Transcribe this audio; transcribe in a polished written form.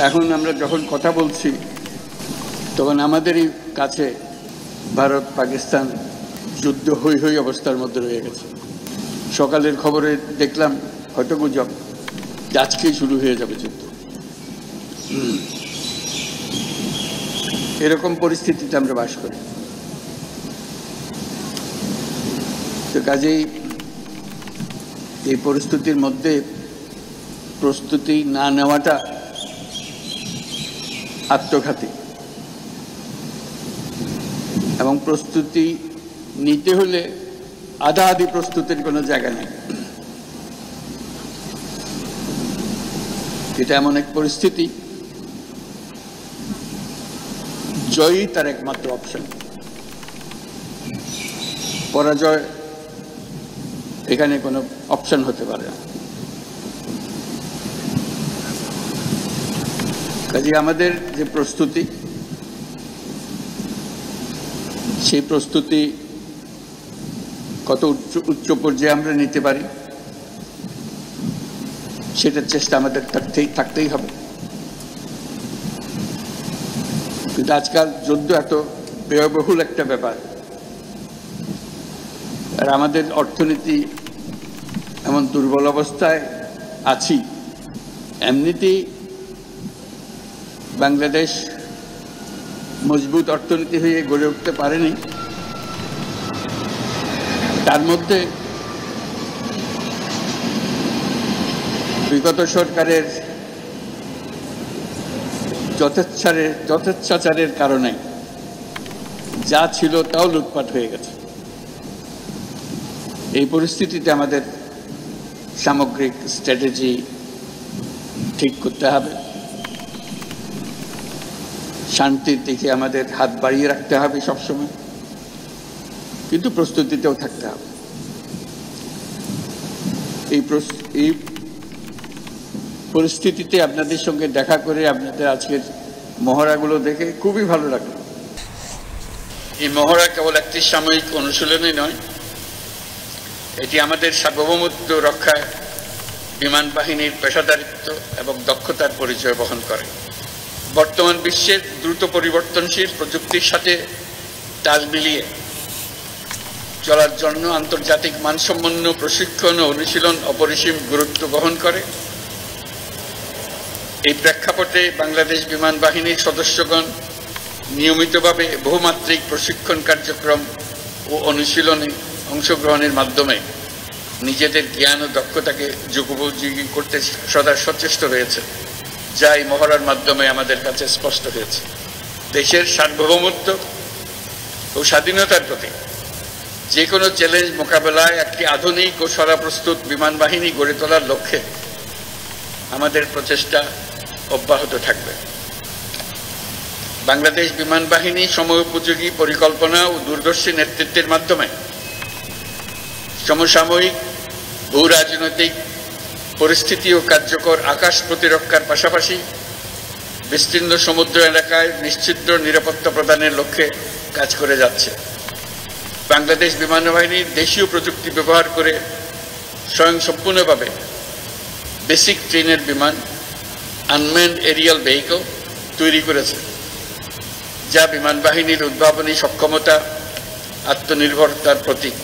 এখন আমরা যখন কথা বলছি তখন আমাদেরই কাছে ভারত পাকিস্তান যুদ্ধ হই হই অবস্থার মধ্যে রয়ে গেছে। সকালের খবরে দেখলাম হয়তো গুজব যে আজকেই শুরু হয়ে যাবে যুদ্ধ। এরকম পরিস্থিতিতে আমরা বাস করি। তো কাজেই এই পরিস্থিতির মধ্যে প্রস্তুতি না নেওয়াটা আত্মঘাতী, এবং প্রস্তুতি নিতে হলে আধা আধি প্রস্তুতির কোনো জায়গা নেই। এটা এমন এক পরিস্থিতি, জয়ই তার একমাত্র অপশন। পরাজয় এখানে কোনো অপশন হতে পারে না। কাজে আমাদের যে প্রস্তুতি, সেই প্রস্তুতি কত উচ্চ পর্যায়ে আমরা নিতে পারি সেটার চেষ্টা আমাদের থাকতেই হবে। কিন্তু আজকাল যুদ্ধ এত ব্যয়বহুল একটা ব্যাপার, আর আমাদের অর্থনীতি এমন দুর্বল অবস্থায় আছি, এমনিতেই বাংলাদেশ মজবুত অর্থনীতি হয়ে গড়ে উঠতে পারেনি। তার মধ্যে বিগত সরকারের যথেচ্ছাচারের কারণে যা ছিল তাও লুটপাট হয়ে গেছে। এই পরিস্থিতিতে আমাদের সামগ্রিক স্ট্র্যাটেজি ঠিক করতে হবে। শান্তির দিকে আমাদের হাত বাড়িয়ে রাখতে হবে সবসময়, কিন্তু প্রস্তুতিতেও থাকতে হবে। এই পরিস্থিতিতে আপনাদের সঙ্গে দেখা করে, আপনাদের আজকের মহড়াগুলো দেখে খুবই ভালো লাগলো। এই মহড়া কেবল একটি সাময়িক অনুশীলনই নয়, এটি আমাদের সার্বভৌমত্ব রক্ষায় বিমান বাহিনীর পেশাদারিত্ব এবং দক্ষতার পরিচয় বহন করে। বর্তমান বিশ্বের দ্রুত পরিবর্তনশীল প্রযুক্তির সাথে তাল মিলিয়ে চলার জন্য আন্তর্জাতিক মানসম্পন্ন প্রশিক্ষণ ও অনুশীলন অপরিসীম গুরুত্ব বহন করে। এই প্রেক্ষাপটে বাংলাদেশ বিমান বাহিনীর সদস্যগণ নিয়মিতভাবে বহুমাত্রিক প্রশিক্ষণ কার্যক্রম ও অনুশীলনে অংশগ্রহণের মাধ্যমে নিজেদের জ্ঞান ও দক্ষতাকে যুগোপযোগী করতে সদা সচেষ্ট রয়েছে, যা এই মহড়ার মাধ্যমে আমাদের কাছে স্পষ্ট হয়েছে। দেশের সার্বভৌমত্ব ও স্বাধীনতার প্রতি যে কোনো চ্যালেঞ্জ মোকাবেলায় একটি আধুনিক ও সদাপ্রস্তুত বিমান বাহিনী গড়ে তোলার লক্ষ্যে আমাদের প্রচেষ্টা অব্যাহত থাকবে। বাংলাদেশ বিমান বাহিনী সময়োপযোগী পরিকল্পনা ও দূরদর্শী নেতৃত্বের মাধ্যমে সমসাময়িক ভূ রাজনৈতিক পরিস্থিতি ও কার্যকর আকাশ প্রতিরক্ষার পাশাপাশি বিস্তীর্ণ সমুদ্র এলাকায় নিশ্চিদ্র নিরাপত্তা প্রদানের লক্ষ্যে কাজ করে যাচ্ছে। বাংলাদেশ বিমান বাহিনী দেশীয় প্রযুক্তি ব্যবহার করে স্বয়ংসম্পূর্ণভাবে বেসিক ট্রেনের বিমান আনম্যান্ড এরিয়াল ভেহিকল তৈরি করেছে, যা বিমান বাহিনীর উদ্ভাবনী সক্ষমতা আত্মনির্ভরতার প্রতীক।